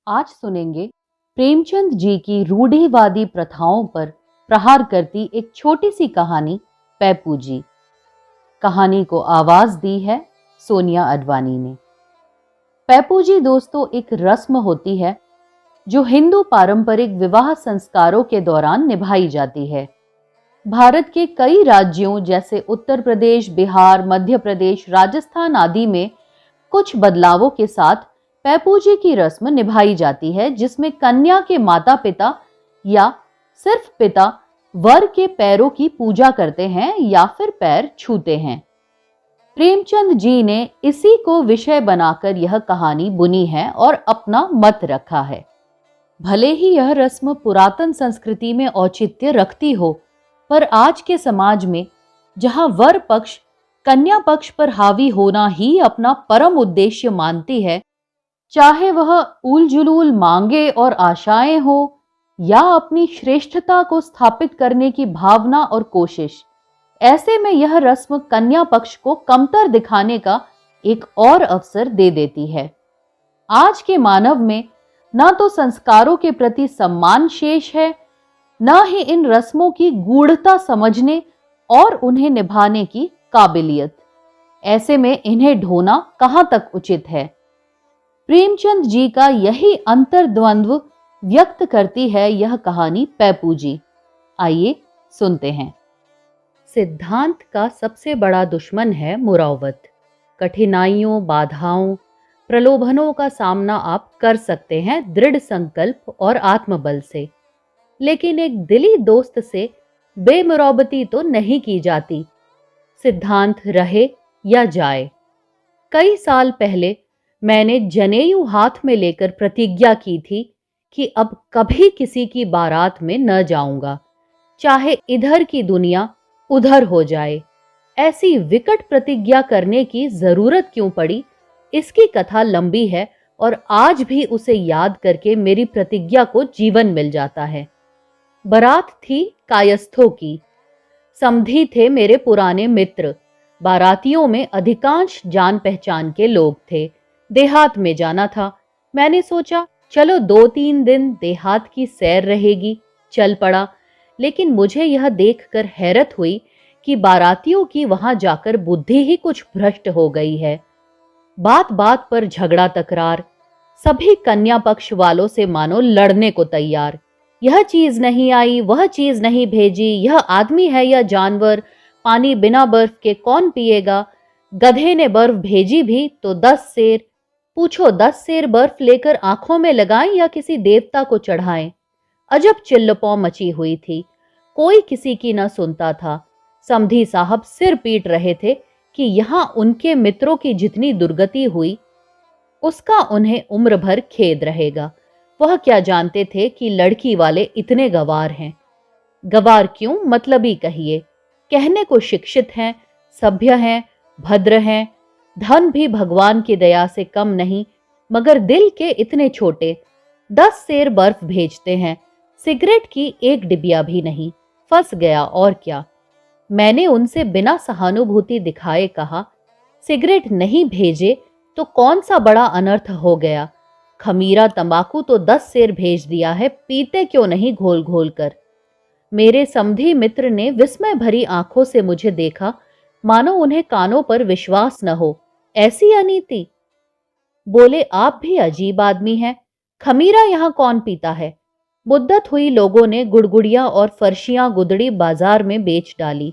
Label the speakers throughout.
Speaker 1: आज सुनेंगे प्रेमचंद जी की रूढ़िवादी प्रथाओं पर प्रहार करती एक छोटी सी कहानी, पैपू जी। कहानी को आवाज दी है सोनिया अडवाणी ने। पैपू जी दोस्तों एक रस्म होती है जो हिंदू पारंपरिक विवाह संस्कारों के दौरान निभाई जाती है। भारत के कई राज्यों जैसे उत्तर प्रदेश, बिहार, मध्य प्रदेश, राजस्थान आदि में कुछ बदलावों के साथ पैपूजी की रस्म निभाई जाती है, जिसमें कन्या के माता पिता या सिर्फ पिता वर के पैरों की पूजा करते हैं या फिर पैर छूते हैं। प्रेमचंद जी ने इसी को विषय बनाकर यह कहानी बुनी है और अपना मत रखा है। भले ही यह रस्म पुरातन संस्कृति में औचित्य रखती हो, पर आज के समाज में जहां वर पक्ष कन्या पक्ष पर हावी होना ही अपना परम उद्देश्य मानती है, चाहे वह उल जुलूल मांगे और आशाएं हो या अपनी श्रेष्ठता को स्थापित करने की भावना और कोशिश, ऐसे में यह रस्म कन्या पक्ष को कमतर दिखाने का एक और अवसर दे देती है। आज के मानव में न तो संस्कारों के प्रति सम्मान शेष है, न ही इन रस्मों की गूढ़ता समझने और उन्हें निभाने की काबिलियत। ऐसे में इन्हें ढोना कहां तक उचित है। प्रेमचंद जी का यही अंतर्द्वंद्व व्यक्त करती है यह कहानी पैपू जी। आइए सुनते हैं। सिद्धांत का सबसे बड़ा दुश्मन है मुरावत। कठिनाइयों, बाधाओं, प्रलोभनों का सामना आप कर सकते हैं दृढ़ संकल्प और आत्मबल से, लेकिन एक दिली दोस्त से बेमुराबती तो नहीं की जाती। सिद्धांत रहे या जाए। कई साल पहले मैंने जनेऊ हाथ में लेकर प्रतिज्ञा की थी कि अब कभी किसी की बारात में न जाऊंगा, चाहे इधर की दुनिया उधर हो जाए। ऐसी विकट प्रतिज्ञा करने की जरूरत क्यों पड़ी, इसकी कथा लंबी है और आज भी उसे याद करके मेरी प्रतिज्ञा को जीवन मिल जाता है। बारात थी कायस्थों की। समधी थे मेरे पुराने मित्र। बारातियों में अधिकांश जान पहचान के लोग थे। देहात में जाना था। मैंने सोचा चलो 2-3 दिन देहात की सैर रहेगी। चल पड़ा, लेकिन मुझे यह देखकर हैरत हुई कि बारातियों की वहां जाकर बुद्धि ही कुछ भ्रष्ट हो गई है। बात बात पर झगड़ा तकरार, सभी कन्या पक्ष वालों से मानो लड़ने को तैयार। यह चीज नहीं आई, वह चीज नहीं भेजी, यह आदमी है या जानवर, पानी बिना बर्फ के कौन पिएगा, गधे ने बर्फ भेजी भी तो 10 सेर। पूछो 10 सेर बर्फ लेकर आंखों में लगाएं या किसी देवता को चढ़ाएं। अजब चिल्लपौ मची हुई थी। कोई किसी की न सुनता था। समधी साहब सिर पीट रहे थे कि यहां उनके मित्रों की जितनी दुर्गति हुई उसका उन्हें उम्र भर खेद रहेगा। वह क्या जानते थे कि लड़की वाले इतने गवार हैं। गवार क्यों, मतलब ही कहिए। कहने को शिक्षित हैं, सभ्य हैं, भद्र हैं, धन भी भगवान की दया से कम नहीं, मगर दिल के इतने छोटे। 10 सेर बर्फ भेजते हैं, सिगरेट की एक डिबिया भी नहीं। फंस गया और क्या। मैंने उनसे बिना सहानुभूति दिखाए कहा, सिगरेट नहीं भेजे तो कौन सा बड़ा अनर्थ हो गया। खमीरा तंबाकू तो 10 सेर भेज दिया है, पीते क्यों नहीं घोल घोल कर। मेरे समधी मित्र ने विस्मय भरी आंखों से मुझे देखा, मानो उन्हें कानों पर विश्वास न हो। ऐसी अनीति। बोले, आप भी अजीब आदमी हैं। खमीरा यहां कौन पीता है। मुद्दत हुई लोगों ने गुड़गुड़िया और फर्शियां गुदड़ी बाजार में बेच डाली।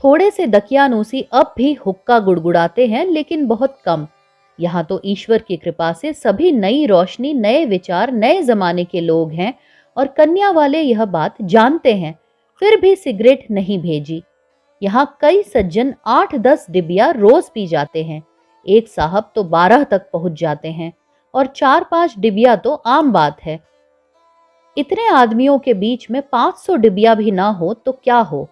Speaker 1: थोड़े से दकियानूसी अब भी हुक्का गुड़गुड़ाते हैं, लेकिन बहुत कम। यहाँ तो ईश्वर की कृपा से सभी नई रोशनी, नए विचार, नए जमाने के लोग हैं और कन्या वाले यह बात जानते हैं, फिर भी सिगरेट नहीं भेजी। यहाँ कई सज्जन 8-10 डिबिया रोज पी जाते हैं। एक साहब तो 12 तक पहुंच जाते हैं और 4-5 डिबिया तो आम बात है। इतने आदमियों के बीच में 500 डिबिया भी ना हो तो क्या हो।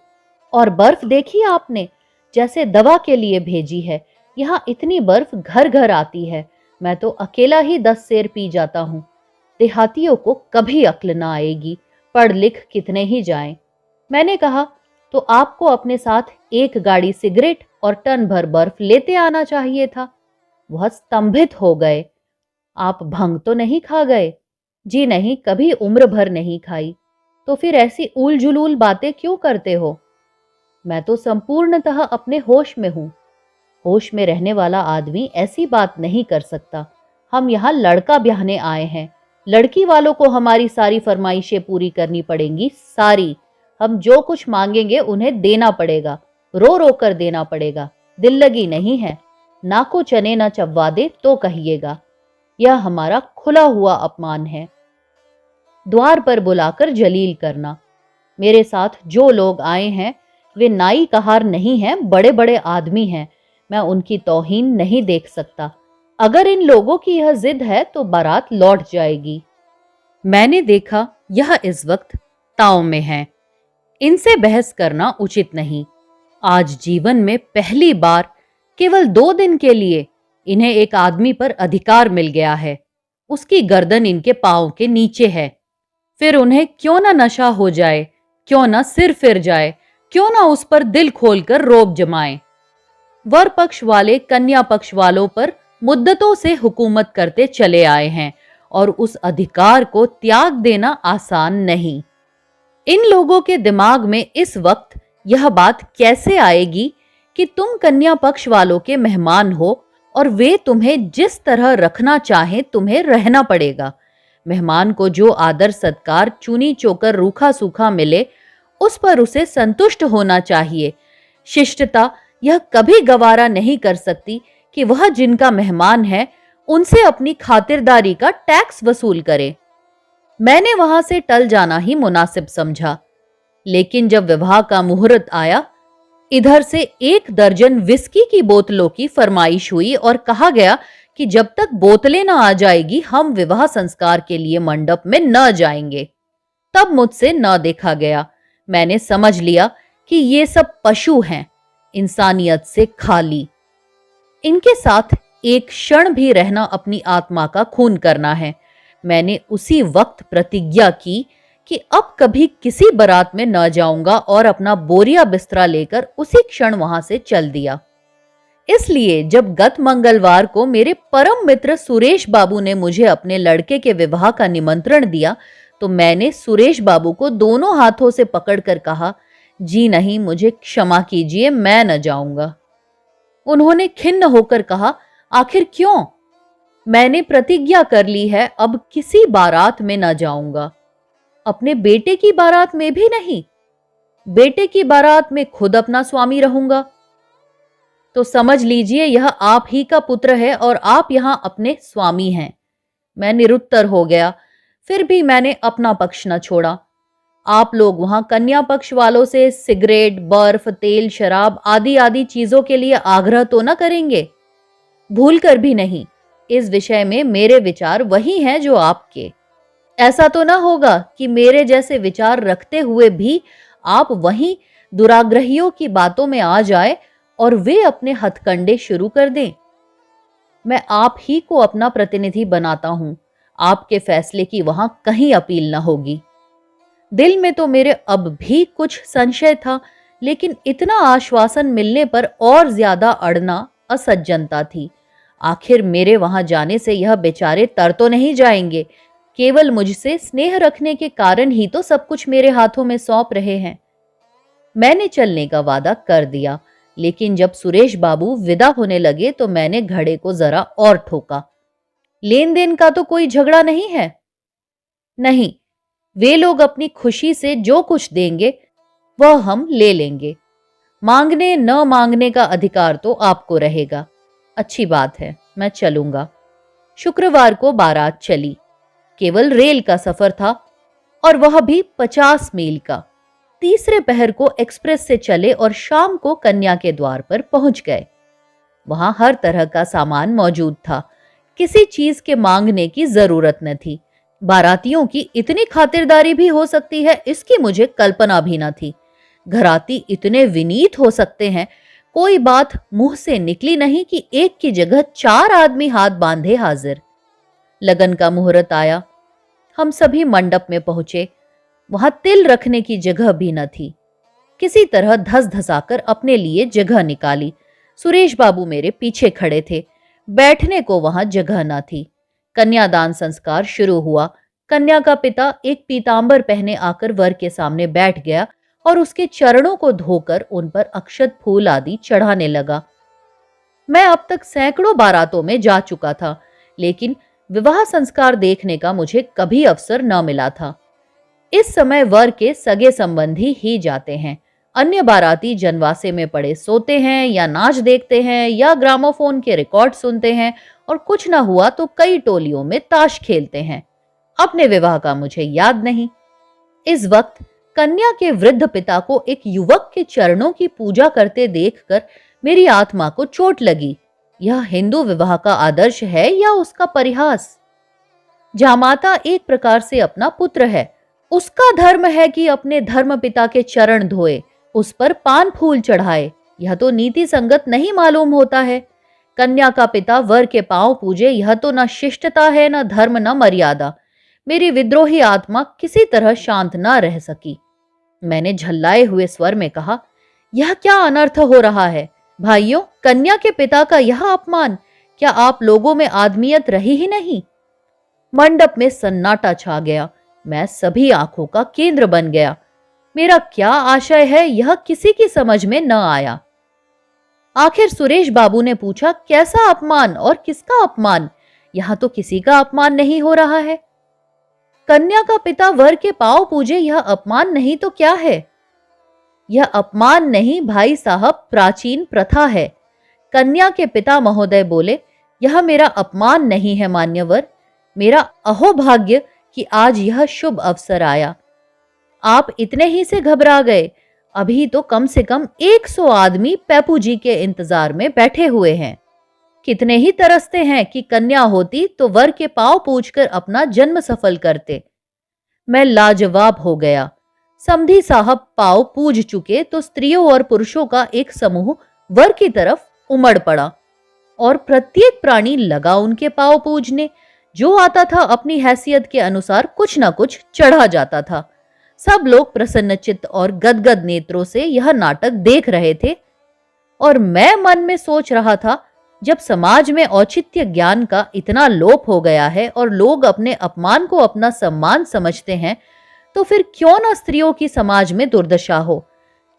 Speaker 1: और बर्फ देखी आपने, जैसे दवा के लिए भेजी है। यहाँ इतनी बर्फ घर घर आती है। मैं तो अकेला ही 10 सेर पी जाता हूँ। देहातियों को कभी अक्ल ना आएगी, पढ़ लिख कितने ही जाएं। मैंने कहा, तो आपको अपने साथ एक गाड़ी सिगरेट और टन भर बर्फ लेते आना चाहिए था। वह स्तंभित हो गए। आप भंग तो नहीं खा गए? जी नहीं, कभी उम्र भर नहीं खाई। तो फिर ऐसी ऊल जुलूल बातें क्यों करते हो? मैं तो संपूर्णतः अपने होश में हूं। होश में रहने वाला आदमी ऐसी बात नहीं कर सकता। हम यहाँ लड़का ब्याहने आए हैं। लड़की वालों को हमारी सारी फरमाइशें पूरी करनी पड़ेंगी, सारी। हम जो कुछ मांगेंगे उन्हें देना पड़ेगा, रो रो कर देना पड़ेगा। दिल लगी नहीं है। ना को चने ना चबवा दे तो कहिएगा। यह हमारा खुला हुआ अपमान है। द्वार पर बुलाकर जलील करना। मेरे साथ जो लोग आए हैं वे नाई कहार नहीं हैं, बड़े बड़े आदमी हैं। मैं उनकी तौहीन नहीं देख सकता। अगर इन लोगों की यह जिद है तो बारात लौट जाएगी। मैंने देखा यह इस वक्त ताव में है। इनसे बहस करना उचित नहीं। आज जीवन में पहली बार केवल 2 दिन के लिए इन्हें एक आदमी पर अधिकार मिल गया है। उसकी गर्दन इनके पांव के नीचे है। फिर उन्हें क्यों ना नशा हो जाए, क्यों ना सिर फिर जाए, क्यों ना उस पर दिल खोलकर रोब जमाएं। वर पक्ष वाले कन्या पक्ष वालों पर मुद्दतों से हुकूमत करते चले आए हैं और उस अधिकार को त्याग देना आसान नहीं। इन लोगों के दिमाग में इस वक्त यह बात कैसे आएगी कि तुम कन्या पक्ष वालों के मेहमान हो और वे तुम्हें जिस तरह रखना चाहें तुम्हें रहना पड़ेगा। मेहमान को जो आदर सत्कार चुनी चोकर रूखा सूखा मिले उस पर उसे संतुष्ट होना चाहिए। शिष्टता यह कभी गवारा नहीं कर सकती कि वह जिनका मेहमान है उनसे अपनी खातिरदारी का टैक्स वसूल करे। मैंने वहां से टल जाना ही मुनासिब समझा। लेकिन जब विवाह का मुहूर्त आया, इधर से 1 दर्जन विस्की की बोतलों की फरमाइश हुई और कहा गया कि जब तक बोतलें न आ जाएगी हम विवाह संस्कार के लिए मंडप में न जाएंगे। तब मुझसे न देखा गया। मैंने समझ लिया कि ये सब पशु हैं, इंसानियत से खाली। इनके साथ एक क्षण भी रहना अपनी आत्मा का खून करना है। मैंने उसी वक्त प्रतिज्ञा की कि अब कभी किसी बारात में न जाऊंगा और अपना बोरिया बिस्तरा लेकर उसी क्षण वहां से चल दिया। इसलिए जब गत मंगलवार को मेरे परम मित्र सुरेश बाबू ने मुझे अपने लड़के के विवाह का निमंत्रण दिया तो मैंने सुरेश बाबू को दोनों हाथों से पकड़कर कहा, जी नहीं, मुझे क्षमा कीजिए, मैं न जाऊंगा। उन्होंने खिन्न होकर कहा, आखिर क्यों? मैंने प्रतिज्ञा कर ली है, अब किसी बारात में न जाऊंगा। अपने बेटे की बारात में भी नहीं? बेटे की बारात में खुद अपना स्वामी रहूंगा। तो समझ लीजिए यह आप ही का पुत्र है और आप यहां अपने स्वामी हैं। मैं निरुत्तर हो गया। फिर भी मैंने अपना पक्ष न छोड़ा। आप लोग वहां कन्या पक्ष वालों से सिगरेट, बर्फ, तेल, शराब आदि आदि चीजों के लिए आग्रह तो न करेंगे? भूलकर भी नहीं। इस विषय में मेरे विचार वही हैं जो आपके। ऐसा तो ना होगा कि मेरे जैसे विचार रखते हुए भी आप वहीं दुराग्रहियों की बातों में आ जाए और वे अपने हथकंडे शुरू कर दें। मैं आप ही को अपना प्रतिनिधि बनाता हूं। आपके फैसले की वहां कहीं अपील न होगी। दिल में तो मेरे अब भी कुछ संशय था, लेकिन इतना आश्वासन मिलने पर और ज्यादा अड़ना असज्जनता थी। आखिर मेरे वहां जाने से यह बेचारे तर तो नहीं जाएंगे। केवल मुझसे स्नेह रखने के कारण ही तो सब कुछ मेरे हाथों में सौंप रहे हैं। मैंने चलने का वादा कर दिया, लेकिन जब सुरेश बाबू विदा होने लगे तो मैंने घड़े को जरा और ठोका। लेन देन का तो कोई झगड़ा नहीं है? नहीं, वे लोग अपनी खुशी से जो कुछ देंगे वह हम ले लेंगे। मांगने न मांगने का अधिकार तो आपको रहेगा। अच्छी बात है, मैं चलूंगा। शुक्रवार को बारात चली। केवल रेल का सफर था और वह भी 50 मील का। तीसरे पहर को एक्सप्रेस से चले और शाम को कन्या के द्वार पर पहुंच गए। वहां हर तरह का सामान मौजूद था। किसी चीज के मांगने की जरूरत न थी। बारातियों की इतनी खातिरदारी भी हो सकती है, इसकी मुझे कल्पना भी न थी। घराती इतने विनीत हो सकते हैं। कोई बात मुंह से निकली नहीं कि एक की जगह 4 आदमी हाथ बांधे हाजिर। लगन का मुहूर्त आया। हम सभी मंडप में पहुंचे। वहां तिल रखने की जगह भी न थी। किसी तरह धस धसाकर अपने लिए जगह निकाली। सुरेश बाबू मेरे पीछे खड़े थे। बैठने को वहां जगह न थी। कन्यादान संस्कार शुरू हुआ। कन्या का पिता एक पीतांबर पहने आकर वर के सामने बैठ गया और उसके चरणों को धोकर उन पर अक्षत फूल आदि चढ़ाने लगा। मैं अब तक सैकड़ों बारातों में जा चुका था, लेकिन विवाह संस्कार देखने का मुझे कभी अवसर न मिला था। इस समय वर के सगे संबंधी ही जाते हैं। अन्य बाराती जनवासे में पड़े सोते हैं या नाच देखते हैं या ग्रामोफोन के रिकॉर्ड सुनते हैं और कुछ न हुआ तो कई टोलियों में ताश खेलते हैं। अपने विवाह का मुझे याद नहीं। इस वक्त कन्या के वृद्ध पिता को एक युवक के चरणों की पूजा करते देखकर मेरी आत्मा को चोट लगी। यह हिंदू विवाह का आदर्श है या उसका परिहास? जामाता एक प्रकार से अपना पुत्र है। उसका धर्म है कि अपने धर्म पिता के चरण धोए, उस पर पान फूल चढ़ाए। यह तो नीति संगत नहीं मालूम होता है। कन्या का पिता वर के पांव पूजे, यह तो न शिष्टता है, न धर्म, न मर्यादा। मेरी विद्रोही आत्मा किसी तरह शांत न रह सकी। मैंने झल्लाए हुए स्वर में कहा, यह क्या अनर्थ हो रहा है? भाइयों, कन्या के पिता का यह अपमान, क्या आप लोगों में आदमियत रही ही नहीं? मंडप में सन्नाटा छा गया। मैं सभी आंखों का केंद्र बन गया। मेरा क्या आशय है यह किसी की समझ में न आया। आखिर सुरेश बाबू ने पूछा, कैसा अपमान और किसका अपमान? यहां तो किसी का अपमान नहीं हो रहा है। कन्या का पिता वर के पांव पूजे, यह अपमान नहीं तो क्या है? यह अपमान नहीं भाई साहब, प्राचीन प्रथा है। कन्या के पिता महोदय बोले, यह मेरा अपमान नहीं है मान्यवर, मेरा अहोभाग्य कि आज यह शुभ अवसर आया। आप इतने ही से घबरा गए? अभी तो कम से कम 100 आदमी पैपू जी के इंतजार में बैठे हुए हैं। कितने ही तरसते हैं कि कन्या होती तो वर के पांव पूजकर अपना जन्म सफल करते। मैं लाजवाब हो गया। समधी साहब पांव पूज चुके तो स्त्रियों और पुरुषों का एक समूह वर की तरफ उमड़ पड़ा और प्रत्येक प्राणी लगा उनके पांव पूजने। जो आता था अपनी हैसियत के अनुसार कुछ ना कुछ चढ़ा जाता था। सब लोग प्रसन्नचित्त और गदगद नेत्रों से यह नाटक देख रहे थे और मैं मन में सोच रहा था, जब समाज में औचित्य ज्ञान का इतना लोप हो गया है और लोग अपने अपमान को अपना सम्मान समझते हैं, तो फिर क्यों ना स्त्रियों की समाज में दुर्दशा हो?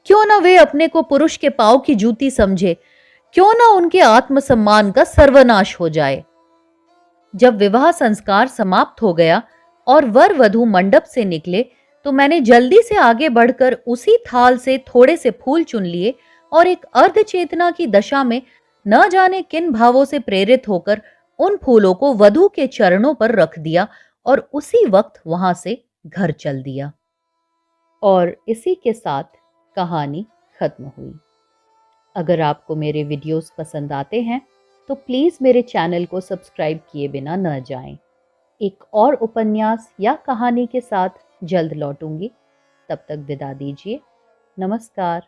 Speaker 1: क्यों ना वे अपने को पुरुष के पांव की जूती समझे? क्यों ना उनके आत्मसम्मान का सर्वनाश हो जाए? जब विवाह संस्कार समाप्त हो गया और वर वधू मंडप से निकले तो मैंने जल्दी से आगे बढ़कर उसी थाल से थोड़े से फूल चुन लिए और एक अर्ध चेतना की दशा में न जाने किन भावों से प्रेरित होकर उन फूलों को वधू के चरणों पर रख दिया और उसी वक्त वहां से घर चल दिया। और इसी के साथ कहानी खत्म हुई। अगर आपको मेरे वीडियोस पसंद आते हैं तो प्लीज़ मेरे चैनल को सब्सक्राइब किए बिना न जाएं। एक और उपन्यास या कहानी के साथ जल्द लौटूंगी। तब तक विदा दीजिए। नमस्कार।